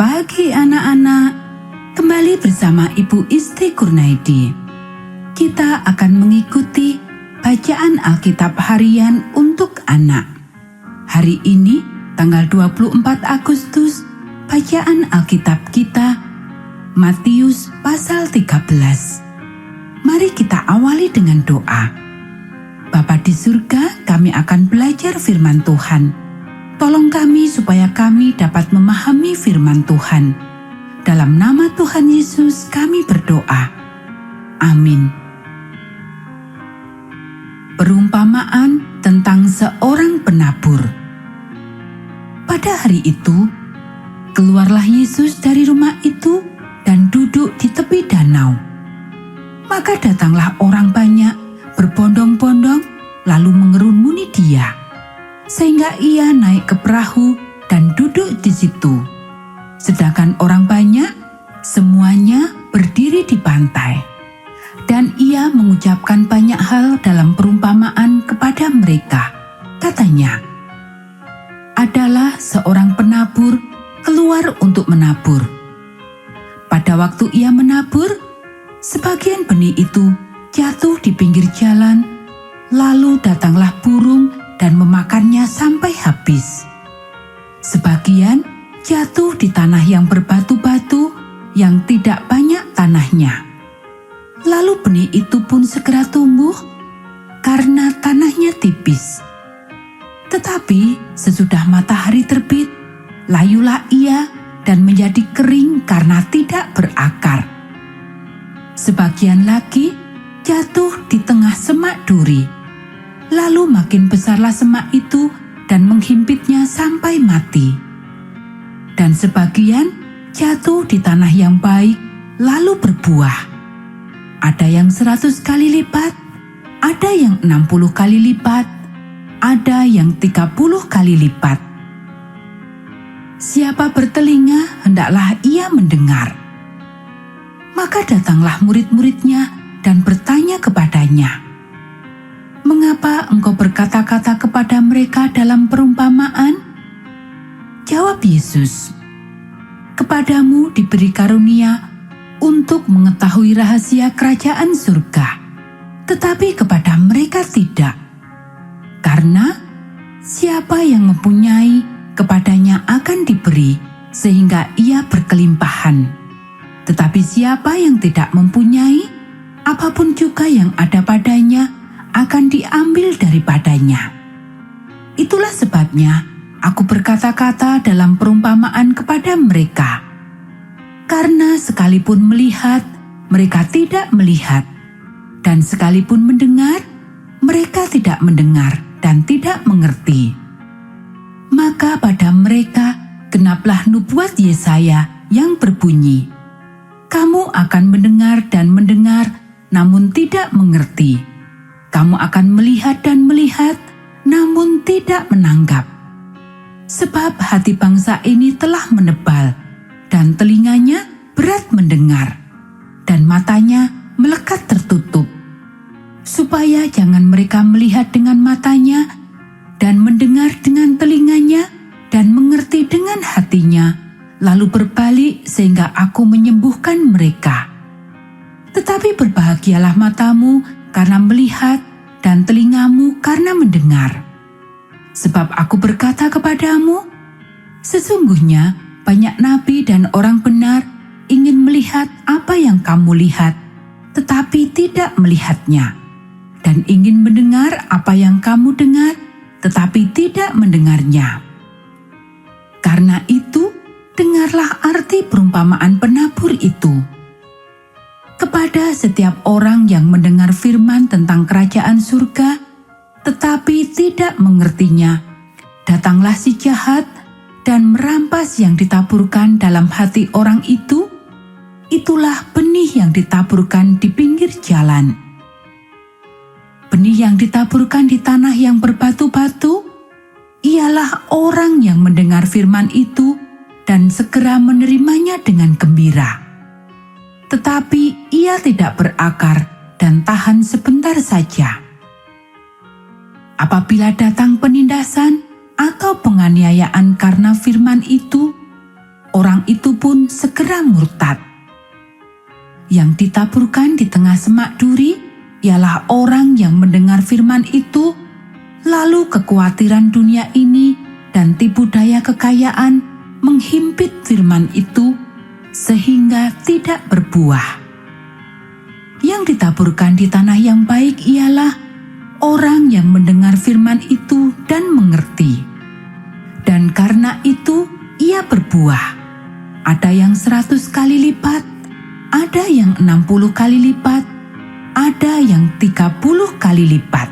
Selamat pagi anak-anak, kembali bersama Ibu Isti Kurnaidi. Kita akan mengikuti bacaan Alkitab harian untuk anak. Hari ini, tanggal 24 Agustus, bacaan Alkitab kita, Matius pasal 13. Mari kita awali dengan doa. Bapa di surga, kami akan belajar firman Tuhan. Tolong kami supaya kami dapat memahami firman Tuhan. Dalam nama Tuhan Yesus kami berdoa. Amin. Perumpamaan tentang seorang penabur. Pada hari itu, keluarlah Yesus dari rumah itu dan duduk di tepi danau. Maka datanglah orang banyak berbondong-bondong lalu mengerumuni dia, sehingga ia naik ke perahu dan duduk di situ. Sedangkan orang banyak semuanya berdiri di pantai. Dan ia mengucapkan banyak hal dalam perumpamaan kepada mereka. Katanya, adalah seorang penabur keluar untuk menabur. Pada waktu ia menabur, sebagian benih itu jatuh di pinggir jalan, lalu datanglah burung dan memakannya sampai habis. Sebagian jatuh di tanah yang berbatu-batu yang tidak banyak tanahnya. Lalu benih itu pun segera tumbuh karena tanahnya tipis. Tetapi sesudah matahari terbit, layulah ia dan menjadi kering karena tidak berakar. Sebagian lagi jatuh di tengah semak duri. Lalu makin besarlah semak itu dan menghimpitnya sampai mati. Dan sebagian jatuh di tanah yang baik lalu berbuah. Ada yang 100 kali lipat, ada yang 60 kali lipat, ada yang 30 kali lipat. Siapa bertelinga, hendaklah ia mendengar. Maka datanglah murid-muridnya dan bertanya kepadanya, "Mengapa engkau berkata-kata kepada mereka dalam perumpamaan?" Jawab Yesus, "Kepadamu diberi karunia untuk mengetahui rahasia kerajaan surga, tetapi kepada mereka tidak. Karena siapa yang mempunyai, kepadanya akan diberi, sehingga ia berkelimpahan. Tetapi siapa yang tidak mempunyai, apapun juga yang ada padanya akan diambil daripadanya. Itulah sebabnya aku berkata-kata dalam perumpamaan kepada mereka. Karena sekalipun melihat, mereka tidak melihat, dan sekalipun mendengar, mereka tidak mendengar dan tidak mengerti. Maka pada mereka genaplah nubuat Yesaya yang berbunyi, kamu akan mendengar dan mendengar, namun tidak mengerti. Kamu akan melihat dan melihat, namun tidak menanggap. Sebab hati bangsa ini telah menebal, dan telinganya berat mendengar, dan matanya melekat tertutup, supaya jangan mereka melihat dengan matanya, dan mendengar dengan telinganya, dan mengerti dengan hatinya, lalu berbalik sehingga aku menyembuhkan mereka. Tetapi berbahagialah matamu karena melihat, dan telingamu karena mendengar. Sebab aku berkata kepadamu, sesungguhnya banyak nabi dan orang benar ingin melihat apa yang kamu lihat, tetapi tidak melihatnya, dan ingin mendengar apa yang kamu dengar, tetapi tidak mendengarnya. Karena itu, dengarlah arti perumpamaan penabur itu. Kepada setiap orang yang mendengar firman tentang kerajaan surga, tetapi tidak mengertinya, datanglah si jahat dan merampas yang ditaburkan dalam hati orang itu. Itulah benih yang ditaburkan di pinggir jalan. Benih yang ditaburkan di tanah yang berbatu-batu, ialah orang yang mendengar firman itu dan segera menerimanya dengan gembira. Tetapi ia tidak berakar dan tahan sebentar saja. Apabila datang penindasan atau penganiayaan karena firman itu, orang itu pun segera murtad. Yang ditaburkan di tengah semak duri ialah orang yang mendengar firman itu, lalu kekhawatiran dunia ini dan tipu daya kekayaan menghimpit firman itu sehingga tidak berbuah. Yang ditaburkan di tanah yang baik ialah orang yang mendengar firman itu dan mengerti. Dan karena itu ia berbuah. Ada yang 100 kali lipat, ada yang 60 kali lipat, ada yang 30 kali lipat.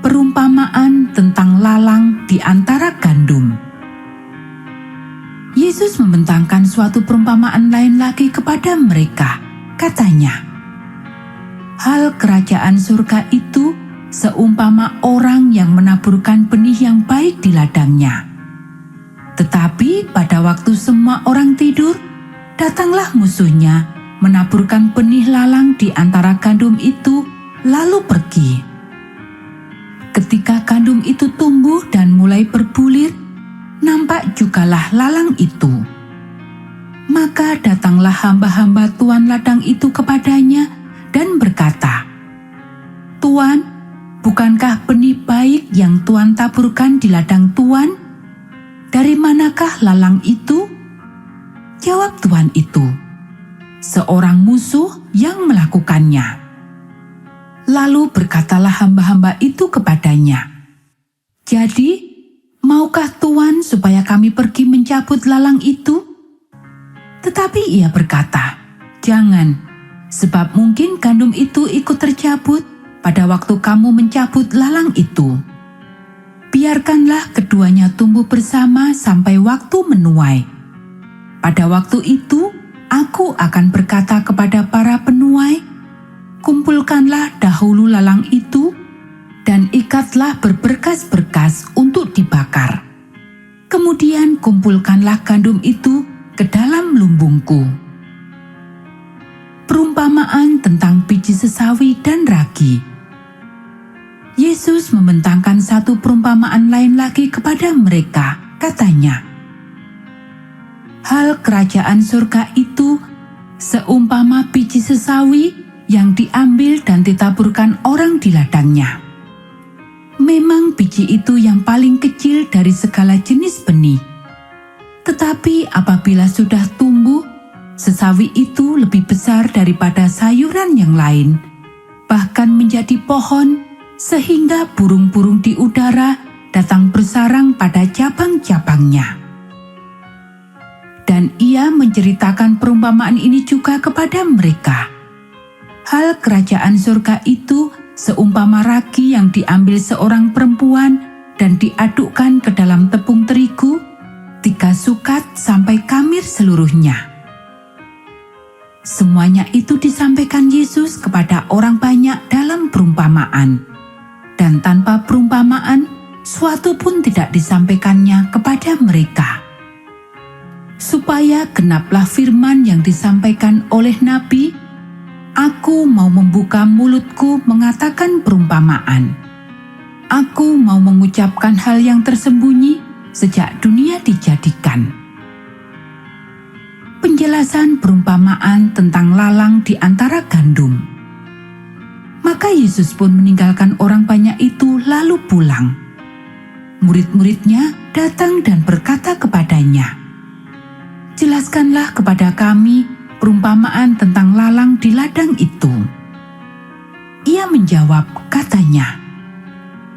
Perumpamaan tentang lalang di antara gandum. Yesus membentangkan suatu perumpamaan lain lagi kepada mereka. Katanya, hal kerajaan surga itu seumpama orang yang menaburkan benih yang baik di ladangnya. Tetapi pada waktu semua orang tidur, datanglah musuhnya menaburkan benih lalang di antara gandum itu, lalu pergi. Ketika gandum itu tumbuh dan mulai berbulir, nampak jugalah lalang itu. Maka datanglah hamba-hamba tuan ladang itu kepadanya dan berkata, "Tuan, bukankah benih baik yang Tuan taburkan di ladang Tuan? Dari manakah lalang itu?" Jawab tuan itu, "Seorang musuh yang melakukannya." Lalu berkatalah hamba-hamba itu kepadanya, "Jadi, maukah Tuan supaya kami pergi mencabut lalang itu?" Tetapi ia berkata, "Jangan, sebab mungkin gandum itu ikut tercabut pada waktu kamu mencabut lalang itu. Biarkanlah keduanya tumbuh bersama sampai waktu menuai. Pada waktu itu, aku akan berkata kepada para penuai, kumpulkanlah dahulu lalang itu dan ikatlah berberkas-berkas untuk dibakar. Kemudian kumpulkanlah gandum itu ke dalam lumbungku." Perumpamaan tentang biji sesawi dan ragi. Yesus membentangkan satu perumpamaan lain lagi kepada mereka. Katanya, hal kerajaan surga itu seumpama biji sesawi yang diambil dan ditaburkan orang di ladangnya. Memang biji itu yang paling kecil dari segala jenis benih. Tetapi apabila sudah tumbuh, sesawi itu lebih besar daripada sayuran yang lain, bahkan menjadi pohon, sehingga burung-burung di udara datang bersarang pada cabang-cabangnya. Dan ia menceritakan perumpamaan ini juga kepada mereka. Hal kerajaan surga itu seumpama ragi yang diambil seorang perempuan dan diadukkan ke dalam tepung terigu, 3 sukat sampai kamir seluruhnya. Semuanya itu disampaikan Yesus kepada orang banyak dalam perumpamaan. Dan tanpa perumpamaan, suatu pun tidak disampaikannya kepada mereka. Supaya genaplah firman yang disampaikan oleh Nabi, "Aku mau membuka mulutku mengatakan perumpamaan. Aku mau mengucapkan hal yang tersembunyi sejak dunia dijadikan." Penjelasan perumpamaan tentang lalang di antara gandum. Maka Yesus pun meninggalkan orang banyak itu lalu pulang. Murid-muridnya datang dan berkata kepadanya, "Jelaskanlah kepada kami perumpamaan tentang lalang di ladang itu." Ia menjawab, katanya,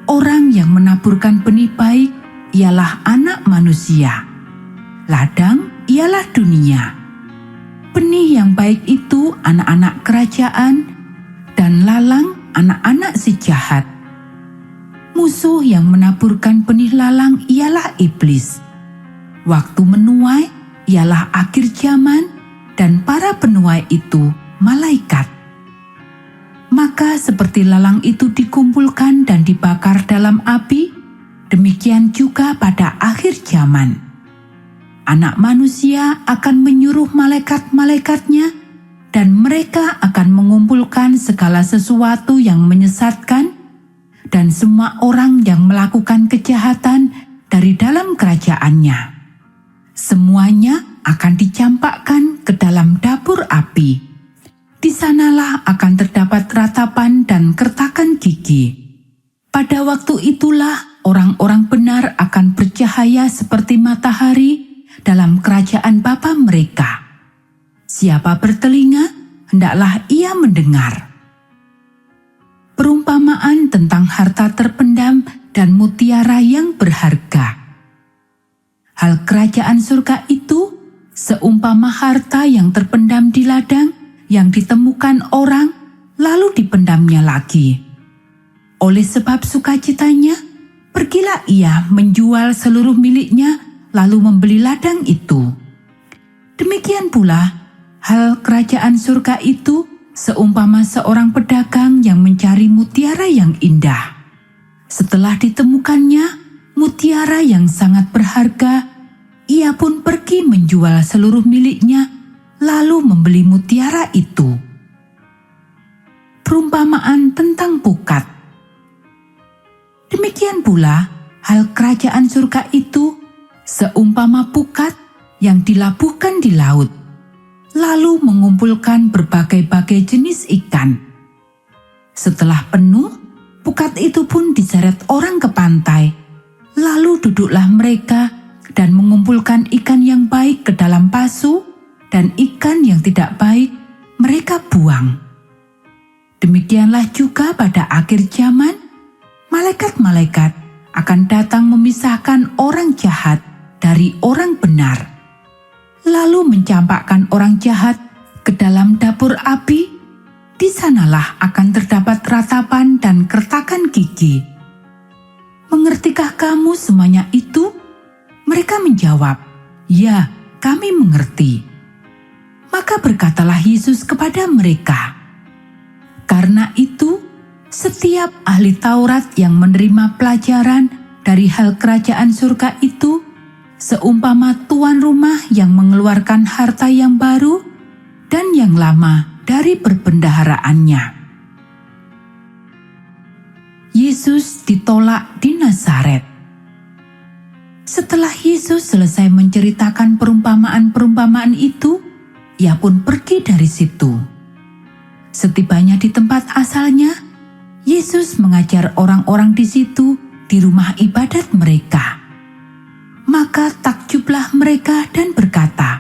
"Orang yang menaburkan benih baik ialah Anak Manusia. Ladang ialah dunia. Benih yang baik itu anak-anak kerajaan, dan lalang anak-anak si jahat. Musuh yang menaburkan benih lalang ialah iblis. Waktu menuai ialah akhir zaman, dan para penuai itu malaikat. Maka seperti lalang itu dikumpulkan dan dibakar dalam api, demikian juga pada akhir zaman. Anak Manusia akan menyuruh malaikat-malaikatnya, dan mereka akan mengumpulkan segala sesuatu yang menyesatkan dan semua orang yang melakukan kejahatan dari dalam kerajaannya. Semuanya akan dicampakkan ke dalam dapur api. Di sanalah akan terdapat ratapan dan kertakan gigi. Pada waktu itulah orang-orang benar akan bercahaya seperti matahari dalam kerajaan Bapa mereka. Siapa bertelinga, hendaklah ia mendengar. Perumpamaan tentang harta terpendam dan mutiara yang berharga. Hal kerajaan surga itu seumpama harta yang terpendam di ladang yang ditemukan orang lalu dipendamnya lagi. Oleh sebab sukacitanya, pergilah ia menjual seluruh miliknya lalu membeli ladang itu. Demikian pula hal kerajaan surga itu seumpama seorang pedagang yang mencari mutiara yang indah. Setelah ditemukannya mutiara yang sangat berharga, ia pun pergi menjual seluruh miliknya lalu membeli mutiara itu. Perumpamaan tentang pukat. Demikian pula hal kerajaan surga itu seumpama pukat yang dilabuhkan di laut, lalu mengumpulkan berbagai-bagai jenis ikan. Setelah penuh, pukat itu pun diseret orang ke pantai, lalu duduklah mereka dan mengumpulkan ikan yang baik ke dalam pasu, dan ikan yang tidak baik mereka buang. Demikianlah juga pada akhir zaman, malaikat-malaikat akan datang memisahkan orang jahat dari orang benar, lalu mencampakkan orang jahat ke dalam dapur api. Di sanalah akan terdapat ratapan dan kertakan gigi. Mengertikah kamu semuanya itu? Mereka menjawab, "Ya, kami mengerti." Maka berkatalah Yesus kepada mereka, "Karena itu, setiap ahli Taurat yang menerima pelajaran dari hal kerajaan surga itu, seumpama tuan rumah yang mengeluarkan harta yang baru dan yang lama dari perbendaharaannya." Yesus ditolak di Nazaret. Setelah Yesus selesai menceritakan perumpamaan-perumpamaan itu, ia pun pergi dari situ. Setibanya di tempat asalnya, Yesus mengajar orang-orang di situ di rumah ibadat mereka. Maka takjublah mereka dan berkata,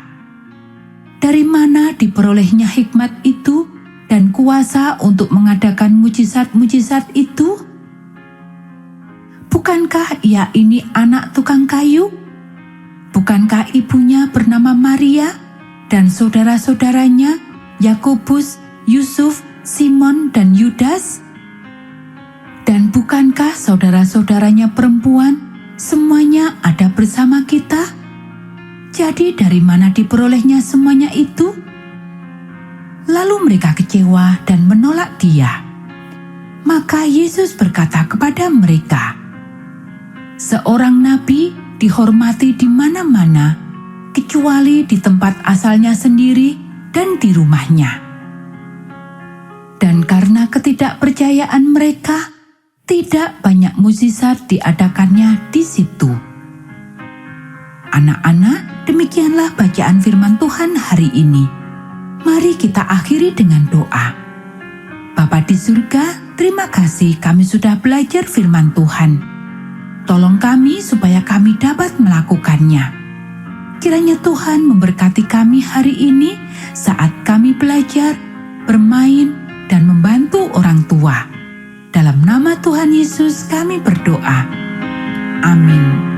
"Dari mana diperolehnya hikmat itu dan kuasa untuk mengadakan mujizat-mujizat itu? Bukankah ia ini anak tukang kayu? Bukankah ibunya bernama Maria dan saudara-saudaranya Yakobus, Yusuf, Simon, dan Yudas? Dan bukankah saudara-saudaranya perempuan semuanya ada bersama kita? Jadi dari mana diperolehnya semuanya itu?" Lalu mereka kecewa dan menolak dia. Maka Yesus berkata kepada mereka, "Seorang nabi dihormati di mana-mana, kecuali di tempat asalnya sendiri dan di rumahnya." Dan karena ketidakpercayaan mereka, tidak banyak mukjizat diadakannya di situ. Anak-anak, demikianlah bacaan firman Tuhan hari ini. Mari kita akhiri dengan doa. Bapa di surga, terima kasih kami sudah belajar firman Tuhan. Tolong kami supaya kami dapat melakukannya. Kiranya Tuhan memberkati kami hari ini saat kami belajar, bermain, dan membantu orang tua. Dalam nama Tuhan Yesus kami berdoa. Amin.